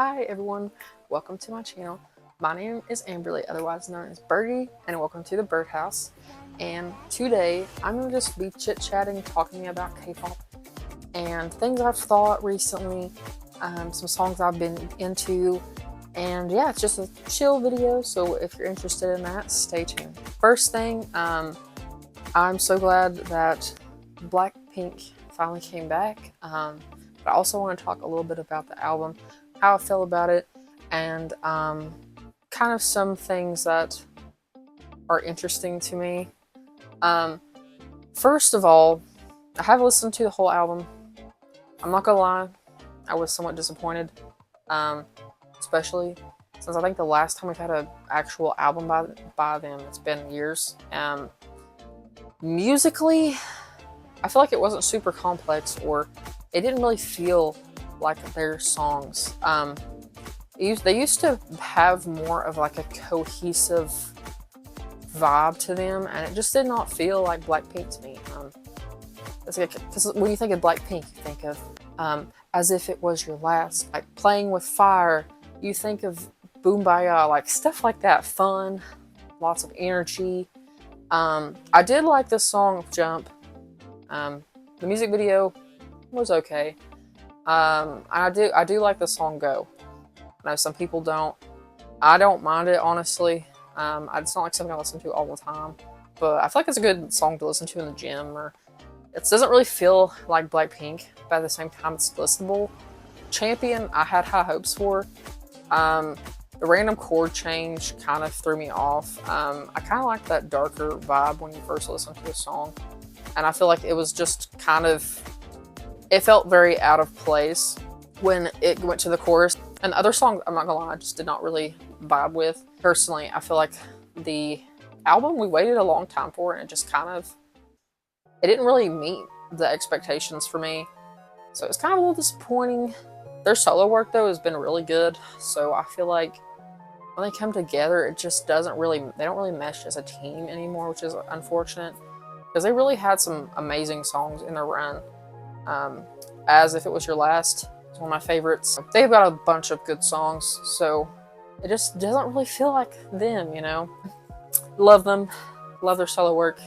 Hi everyone, welcome to my channel. My name is Amberly, otherwise known as Birdie, and welcome to the Birdhouse. And today I'm going to just be chit-chatting, talking about K-pop and things I've thought recently, some songs I've been into, and yeah, it's just a chill video, so if you're interested in that, stay tuned. First thing, I'm so glad that Blackpink finally came back, but I also want to talk a little bit about the album, how I feel about it, and kind of some things that are interesting to me. First of all, I have listened to the whole album. I'm not gonna lie, I was somewhat disappointed, especially since I think the last time we've had an actual album by them, it's been years. Musically, I feel like it wasn't super complex, or it didn't really feel like their songs. They used to have more of like a cohesive vibe to them, and it just did not feel like Blackpink to me. Because when you think of Blackpink, you think of As If It Was Your Last, like Playing With Fire. You think of Boombaya, like stuff like that, fun, lots of energy. I did like this song Jump. The music video was okay. I do like the song Go. I know some people don't. I don't mind it, honestly. It's not like something I listen to all the time, but I feel like it's a good song to listen to in the gym, or it doesn't really feel like Blackpink, but at the same time it's listenable. Champion, I had high hopes for. The random chord change kind of threw me off. I kind of like that darker vibe when you first listen to the song, and I feel like it was just kind of, it felt very out of place when it went to the chorus. And the other song, I'm not gonna lie, I just did not really vibe with. Personally, I feel like the album we waited a long time for, and it just kind of, it didn't really meet the expectations for me. So it's kind of a little disappointing. Their solo work though has been really good. So I feel like when they come together, it just doesn't really, they don't really mesh as a team anymore, which is unfortunate. Because they really had some amazing songs in their run. As If It Was Your Last is one of my favorites. They've got a bunch of good songs, so it just doesn't really feel like them, you know? Love them. Love their solo work.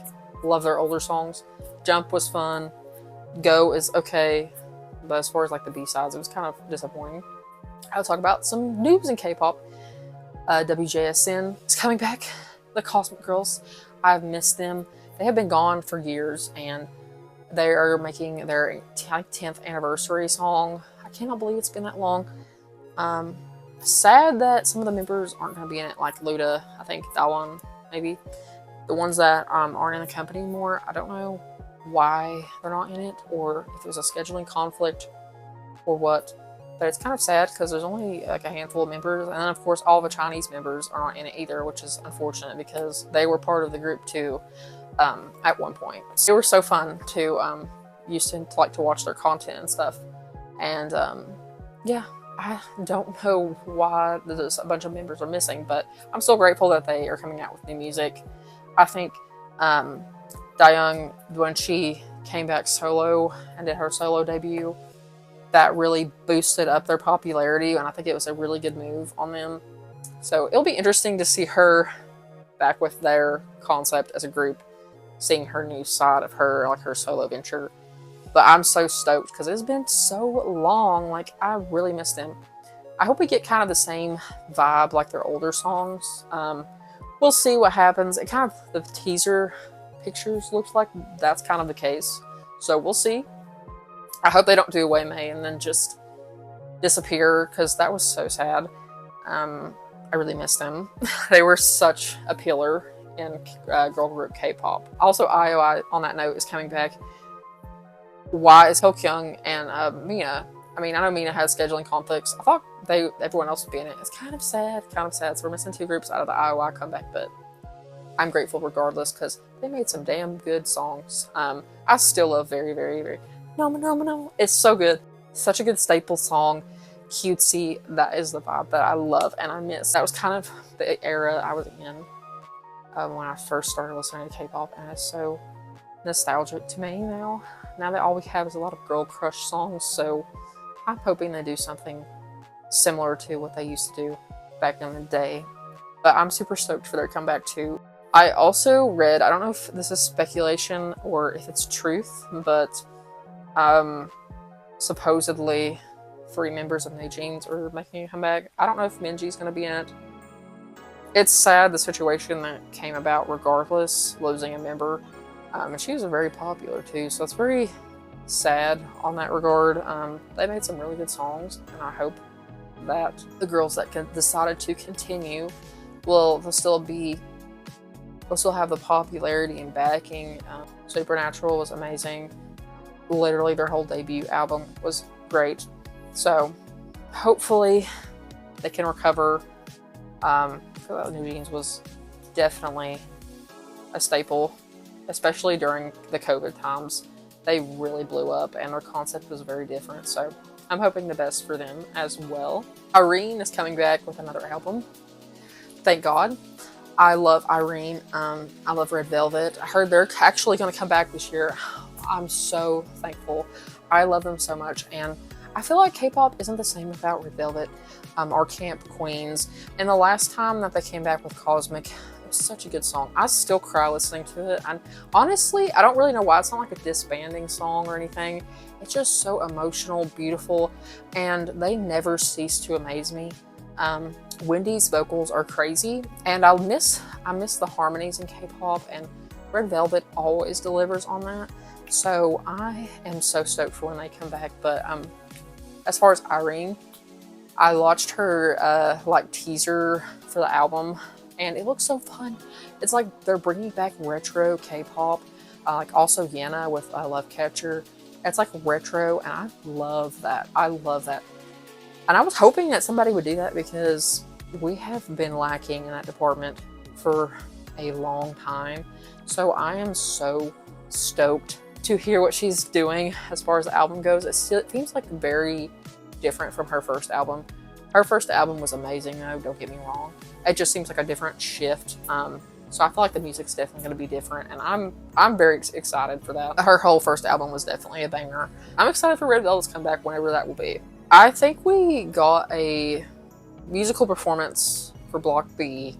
Love their older songs. Jump was fun. Go is okay. But as far as like the B-sides, it was kind of disappointing. I'll talk about some news in K-pop. WJSN is coming back. The Cosmic Girls. I've missed them. They have been gone for years, and they are making their 10th anniversary song. I cannot believe it's been that long. Sad that some of the members aren't going to be in it, like Luda, I think, Dawan, maybe. The ones that aren't in the company anymore, I don't know why they're not in it, or if it was a scheduling conflict, or what. But it's kind of sad, because there's only like a handful of members, and then of course all the Chinese members are not in it either, which is unfortunate, because they were part of the group too. At one point. They were so fun to used to like to watch their content and stuff. And yeah, I don't know why there's a bunch of members are missing, but I'm still grateful that they are coming out with new music. I think Dayoung, when she came back solo and did her solo debut, that really boosted up their popularity, and I think it was a really good move on them. So it'll be interesting to see her back with their concept as a group, seeing her new side of her, like her solo venture. But I'm so stoked, because it's been so long. Like, I really miss them. I hope we get kind of the same vibe like their older songs. We'll see what happens. It kind of, the teaser pictures looks like that's kind of the case. So we'll see. I hope they don't do Wei Mei and then just disappear, because that was so sad. I really miss them. They were such a pillar in girl group K-pop. Also, IOI, on that note, is coming back. Why is Hyukyoung and Mina? I mean, I know Mina has scheduling conflicts. I thought everyone else would be in it. It's kind of sad. So we're missing two groups out of the IOI comeback, but I'm grateful regardless, because they made some damn good songs. I still love Very, Very, Very. No. It's so good. Such a good staple song. Cutesy. That is the vibe that I love and I miss. That was kind of the era I was in when I first started listening to K-pop, and it's so nostalgic to me now. Now that all we have is a lot of girl crush songs, so I'm hoping they do something similar to what they used to do back in the day. But I'm super stoked for their comeback too. I also read, I don't know if this is speculation or if it's truth, but supposedly 3 members of New Jeans are making a comeback. I don't know if Minji's going to be in it. It's sad, the situation that came about regardless, losing a member. And she was very popular too, so it's very sad on that regard. They made some really good songs, and I hope that the girls that decided to continue they'll still have the popularity and backing. Supernatural was amazing. Literally their whole debut album was great. So hopefully they can recover. I feel like New Jeans was definitely a staple, especially during the COVID times. They really blew up and their concept was very different. So I'm hoping the best for them as well. Irene is coming back with another album. Thank God. I love Irene. I love Red Velvet. I heard they're actually going to come back this year. I'm so thankful. I love them so much. And I feel like K-pop isn't the same without Red Velvet, our camp queens. And the last time that they came back with Cosmic, it was such a good song. I still cry listening to it. And honestly, I don't really know why. It's not like a disbanding song or anything. It's just so emotional, beautiful, and they never cease to amaze me. Wendy's vocals are crazy, and I miss the harmonies in K-pop, and Red Velvet always delivers on that. So I am so stoked for when they come back. But as far as Irene, I watched her teaser for the album, and it looks so fun. It's like they're bringing back retro K-pop, like also Yena with Love Catcher. It's like retro, and I love that. I love that. And I was hoping that somebody would do that because we have been lacking in that department for a long time. So I am so stoked to hear what she's doing as far as the album goes. It seems like very different from her first album. Her first album was amazing though, don't get me wrong. It just seems like a different shift. So I feel like the music's definitely going to be different, and I'm very excited for that. Her whole first album was definitely a banger. I'm excited for Red Velvet's comeback whenever that will be. I think we got a musical performance for Block B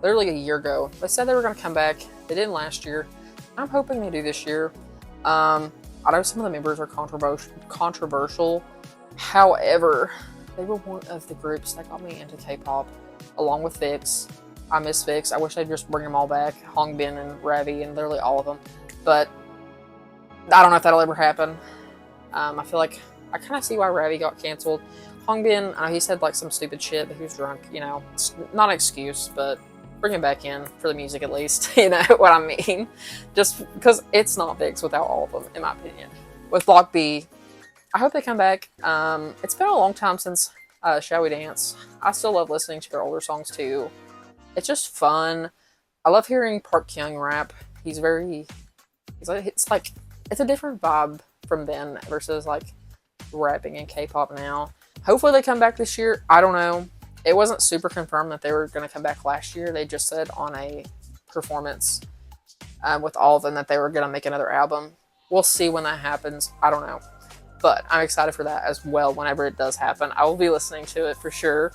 literally a year ago. They said they were going to come back. They didn't last year. I'm hoping they do this year. I know some of the members are controversial. However, they were one of the groups that got me into K-pop, along with VIX. I miss VIX. I wish they'd just bring them all back. Hongbin and Ravi and literally all of them. But I don't know if that'll ever happen. I feel like I kind of see why Ravi got canceled. Hongbin, he said like some stupid shit, but he was drunk. You know, it's not an excuse, but bring him back in for the music at least. You know what I mean? Just because it's not VIX without all of them, in my opinion. With Block B, I hope they come back. It's been a long time since Shall We Dance. I still love listening to their older songs too. It's just fun. I love hearing Park Kyung rap. It's a different vibe from then versus like rapping in K-pop now. Hopefully they come back this year. I don't know. It wasn't super confirmed that they were going to come back last year. They just said on a performance with all of them that they were going to make another album. We'll see when that happens. I don't know. But I'm excited for that as well whenever it does happen. I will be listening to it for sure.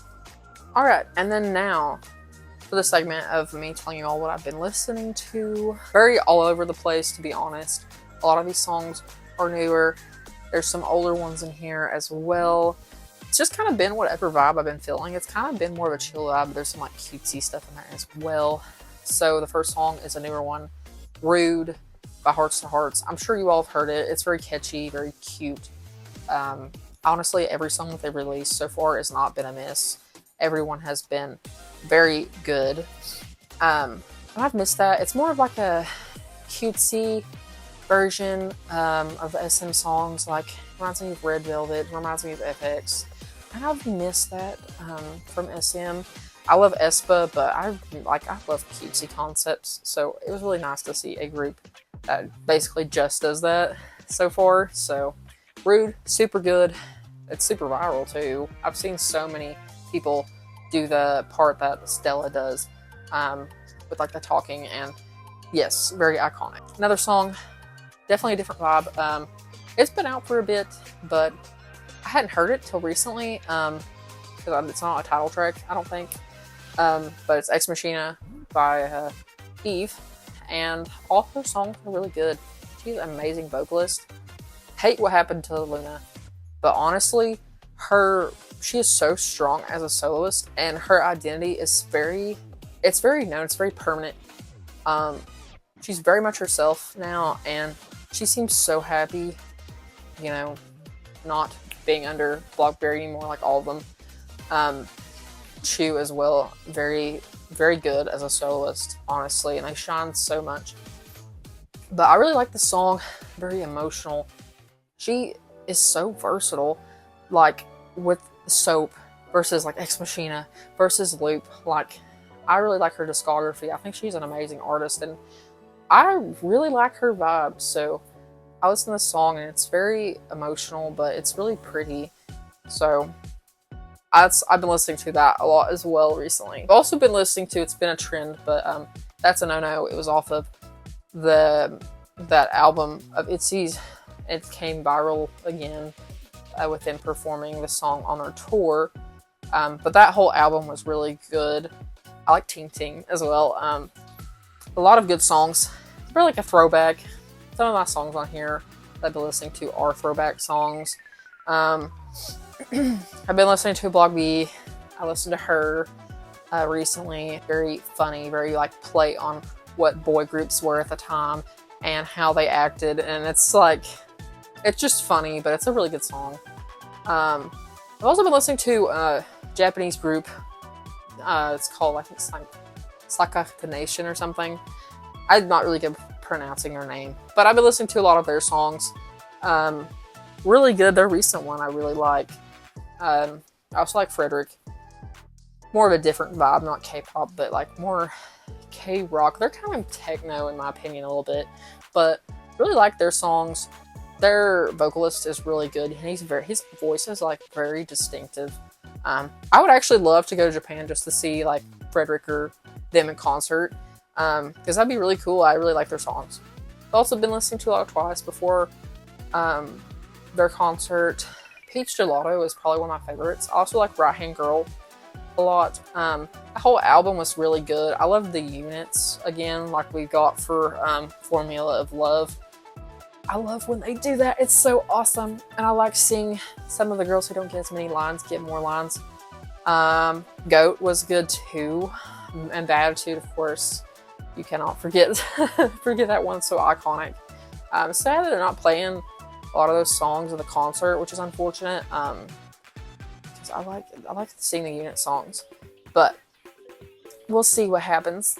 Alright, and then now for the segment of me telling you all what I've been listening to. Very all over the place, to be honest. A lot of these songs are newer. There's some older ones in here as well. It's just kind of been whatever vibe I've been feeling. It's kind of been more of a chill vibe, but there's some like cutesy stuff in there as well. So the first song is a newer one, Rude by Hearts to Hearts. I'm sure you all have heard it. It's very catchy, very cute. Honestly, every song that they've released so far has not been a miss. Everyone has been very good. And I've missed that. It's more of like a cutesy version of the SM songs. Like, reminds me of Red Velvet, reminds me of FX. And I've missed that from SM. I love aespa, but I love cutesy concepts. So it was really nice to see a group that basically just does that so far. So Rude, super good. It's super viral too. I've seen so many people do the part that Stella does with like the talking, and yes, very iconic. Another song, definitely a different vibe. It's been out for a bit, but I hadn't heard it till recently. because it's not a title track, I don't think. But it's Ex Machina by Eve, and all her songs are really good. She's an amazing vocalist. Hate what happened to Luna, but honestly, she is so strong as a soloist, and her identity is very known, it's very permanent. She's very much herself now, and she seems so happy, you know, not being under Blockberry anymore, like all of them. Chu as well, very, very good as a soloist, honestly, and they shine so much. But I really like the song, very emotional. She is so versatile, like with Soap versus like Ex Machina versus Loop. Like, I really like her discography. I think she's an amazing artist, and I really like her vibe. So I listen to this song, and it's very emotional, but it's really pretty. So I've been listening to that a lot as well recently. I've also been listening to It's Been a Trend, but that's a no-no. It was off of that album of ITZY's. It came viral again with them performing the song on their tour. But that whole album was really good. I like Ting Ting as well. A lot of good songs. It's really like a throwback. Some of my songs on here that I've been listening to are throwback songs. I've been listening to Block B. I listened to Her recently. Very funny, very like play on what boy groups were at the time and how they acted. And it's like, it's just funny, but it's a really good song. I've also been listening to a Japanese group. It's called, I think it's like Saka the Nation or something. I'm not really good at pronouncing their name, but I've been listening to a lot of their songs. Really good. Their recent one I really like. I also like Frederick. More of a different vibe, not K-pop, but like more K-rock. They're kind of techno in my opinion a little bit, but really like their songs. Their vocalist is really good. His voice is like very distinctive. I would actually love to go to Japan just to see like Frederick or them in concert, because that'd be really cool. I really like their songs. I've also been listening to a lot of Twice before their concert. Peach Gelato is probably one of my favorites. I also like Right Hand Girl a lot. The whole album was really good. I love the units again, like we got for Formula of Love. I love when they do that. It's so awesome. And I like seeing some of the girls who don't get as many lines get more lines. Goat was good too. And the Attitude, of course. You cannot forget forget that one, so iconic. Sad that they're not playing a lot of those songs in the concert, which is unfortunate. Because I like seeing the unit songs. But we'll see what happens.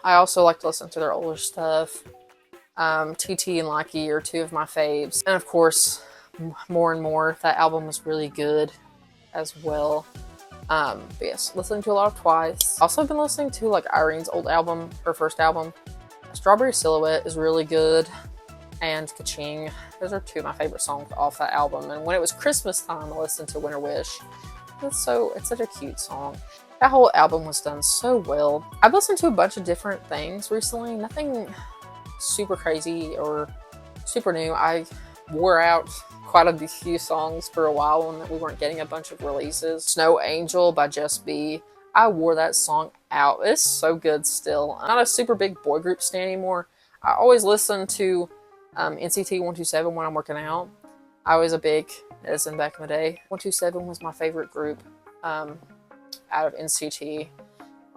I also like to listen to their older stuff. TT and Lucky are two of my faves. And of course, More and More. That album was really good as well. But yes, listening to a lot of Twice. Also been listening to like Irene's old album, her first album. Strawberry Silhouette is really good. And Kaching. Those are two of my favorite songs off that album. And when it was Christmas time, I listened to Winter Wish. It's such a cute song. That whole album was done so well. I've listened to a bunch of different things recently. Nothing super crazy or super new. I wore out quite a few songs for a while when we weren't getting a bunch of releases. Snow Angel by Just B. I wore that song out. It's so good still. I'm not a super big boy group stan anymore. I always listen to NCT 127 when I'm working out. I was a big Edison back in the day. 127 was my favorite group out of NCT.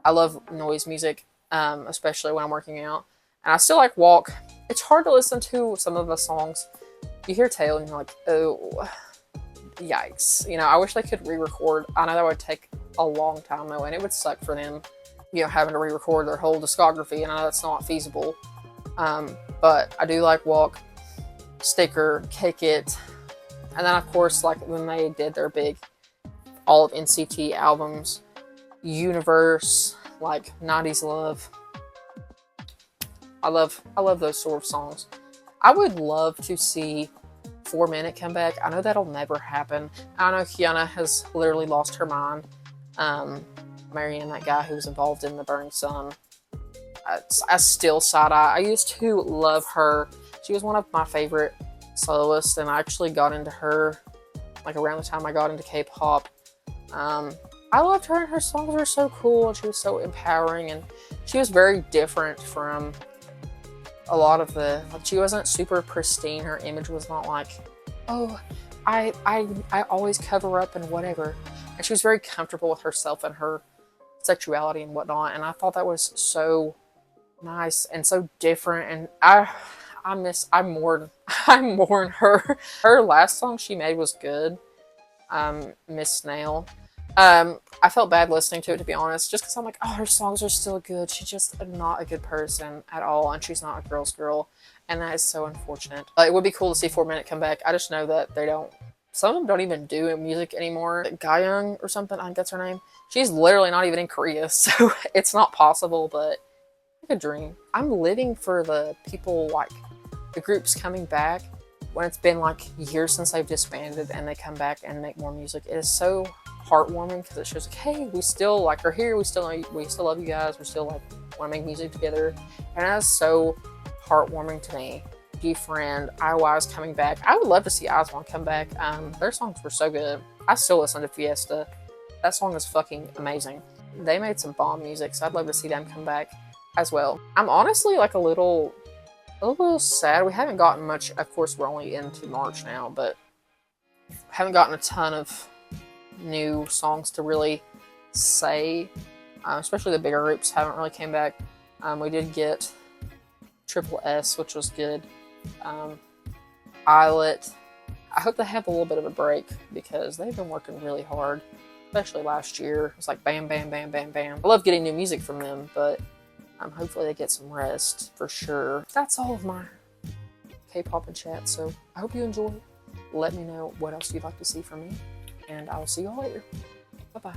I love noise music, especially when I'm working out. And I still like Walk. It's hard to listen to some of the songs. You hear Tail and you're like, oh, yikes. You know, I wish they could re-record. I know that would take a long time though, and it would suck for them, you know, having to re-record their whole discography, and I know that's not feasible. But I do like Walk, Sticker, Kick It, and then of course, like when they did their big all of NCT albums, Universe, like 90s Love. I love those sort of songs. I would love to see 4 Minute come back. I know that'll never happen. I know Kiana has literally lost her mind, marrying that guy who was involved in the Burning Sun. I still side-eye. I used to love her. She was one of my favorite soloists, and I actually got into her like around the time I got into K-pop. I loved her, and her songs were so cool, and she was so empowering, and she was very different from a lot of the, like, she wasn't super pristine. Her image was not like, oh, I always cover up and whatever. And she was very comfortable with herself and her sexuality and whatnot. And I thought that was so nice and so different. And I mourn, I mourn her. Her last song she made was good. Miss Snail. I felt bad listening to it, to be honest, just because I'm like, oh, her songs are still good. She's just not a good person at all, and she's not a girl's girl, and that is so unfortunate. It would be cool to see 4 Minute come back. I just know that they don't. Some of them don't even do music anymore. Gayoung or something, I think that's her name. She's literally not even in Korea, so it's not possible, but like a dream. I'm living for the people, like the groups coming back when it's been like years since they've disbanded and they come back and make more music. It is so heartwarming because it shows like, hey, we still like are here. We still love you guys. We still like want to make music together, and that's so heartwarming to me. Friend, IOI is coming back. I would love to see IZ*ONE come back. Their songs were so good. I still listen to Fiesta. That song is fucking amazing. They made some bomb music, so I'd love to see them come back as well. I'm honestly like a little sad. We haven't gotten much. Of course, we're only into March now, but haven't gotten a ton of new songs to really say. Especially the bigger groups haven't really came back. We did get Triple S, which was good. Islet. I hope they have a little bit of a break because they've been working really hard, especially last year. It was like bam, bam, bam, bam, bam. I love getting new music from them, but hopefully they get some rest for sure. That's all of my K-pop and chat, so I hope you enjoyed. Let me know what else you'd like to see from me, and I will see y'all later. Bye-bye.